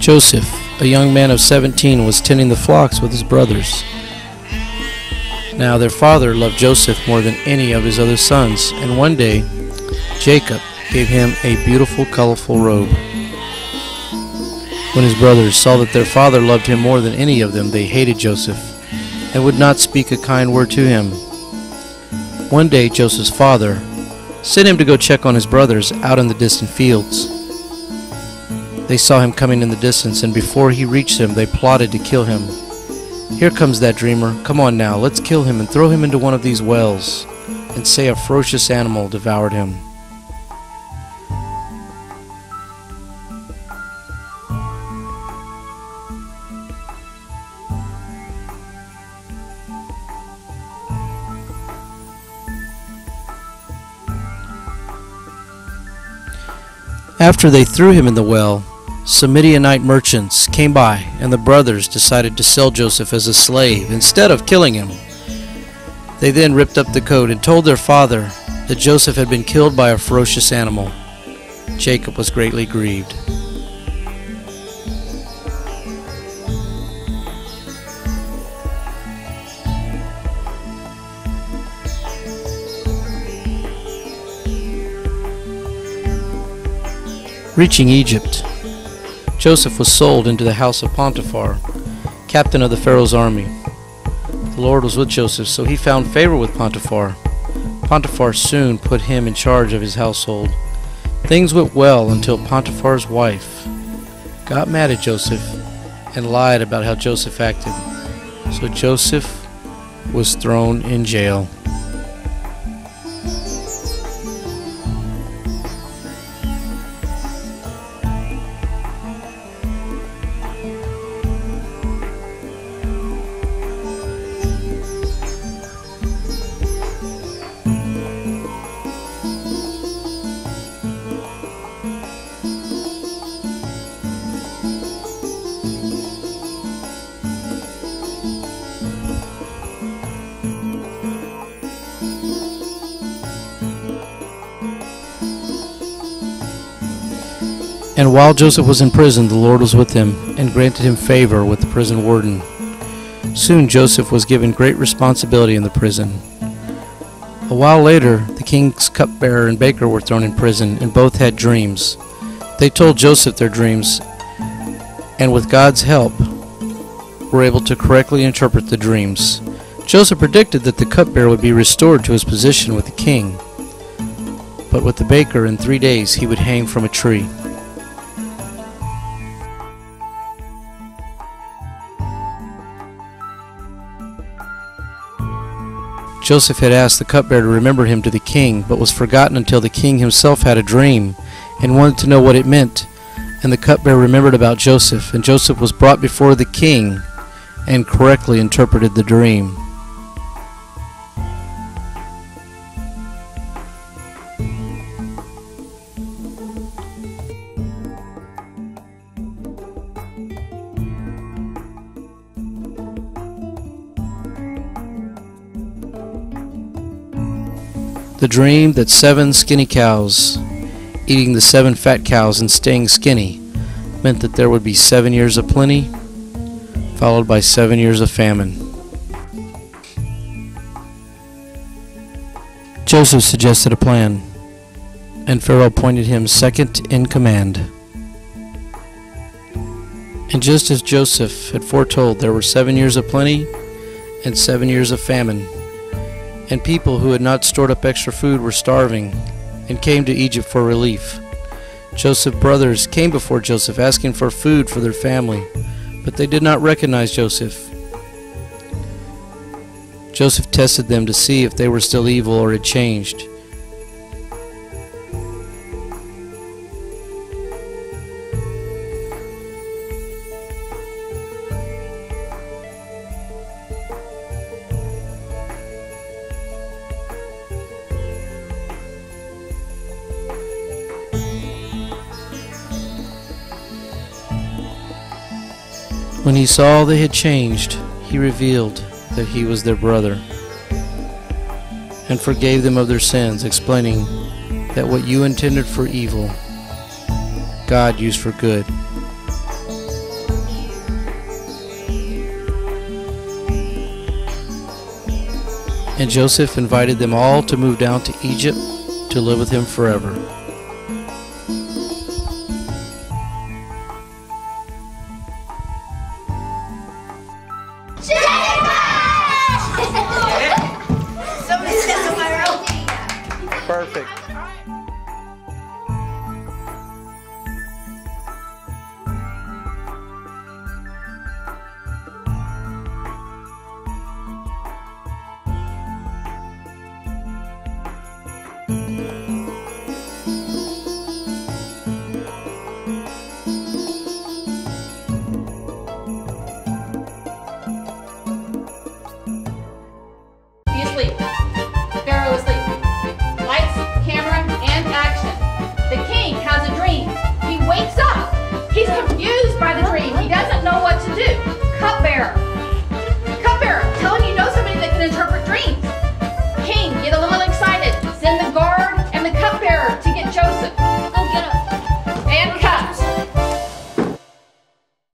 Joseph, a young man of 17, was tending the flocks with his brothers. Now their father loved Joseph more than any of his other sons, and one day Jacob gave him a beautiful, colorful robe. When his brothers saw that their father loved him more than any of them, they hated Joseph and would not speak a kind word to him. One day Joseph's father sent him to go check on his brothers out in the distant fields. They saw him coming in the distance, and before he reached them, they plotted to kill him. "Here comes that dreamer. Come on now, let's kill him and throw him into one of these wells, and say a ferocious animal devoured him." After they threw him in the well, some Midianite merchants came by, and the brothers decided to sell Joseph as a slave instead of killing him. They then ripped up the coat and told their father that Joseph had been killed by a ferocious animal. Jacob was greatly grieved. Reaching Egypt, Joseph was sold into the house of Potiphar, captain of the Pharaoh's army. The Lord was with Joseph, so he found favor with Potiphar. Potiphar soon put him in charge of his household. Things went well until Potiphar's wife got mad at Joseph and lied about how Joseph acted. So Joseph was thrown in jail. And while Joseph was in prison, the Lord was with him and granted him favor with the prison warden. Soon Joseph was given great responsibility in the prison. A while later, the king's cupbearer and baker were thrown in prison, and both had dreams. They told Joseph their dreams, and with God's help, were able to correctly interpret the dreams. Joseph predicted that the cupbearer would be restored to his position with the king, but with the baker in 3 days he would hang from a tree. Joseph had asked the cupbearer to remember him to the king, but was forgotten until the king himself had a dream and wanted to know what it meant. And the cupbearer remembered about Joseph, and Joseph was brought before the king and correctly interpreted the dream. The dream that 7 skinny cows, eating the 7 fat cows and staying skinny, meant that there would be 7 years of plenty, followed by 7 years of famine. Joseph suggested a plan, and Pharaoh appointed him second in command. And just as Joseph had foretold, there were 7 years of plenty and 7 years of famine. And people who had not stored up extra food were starving and came to Egypt for relief. Joseph's brothers came before Joseph asking for food for their family, but they did not recognize Joseph. Joseph tested them to see if they were still evil or had changed. When he saw they had changed, he revealed that he was their brother and forgave them of their sins, explaining that what you intended for evil, God used for good, And Joseph invited them all to move down to Egypt to live with him forever. Perfect.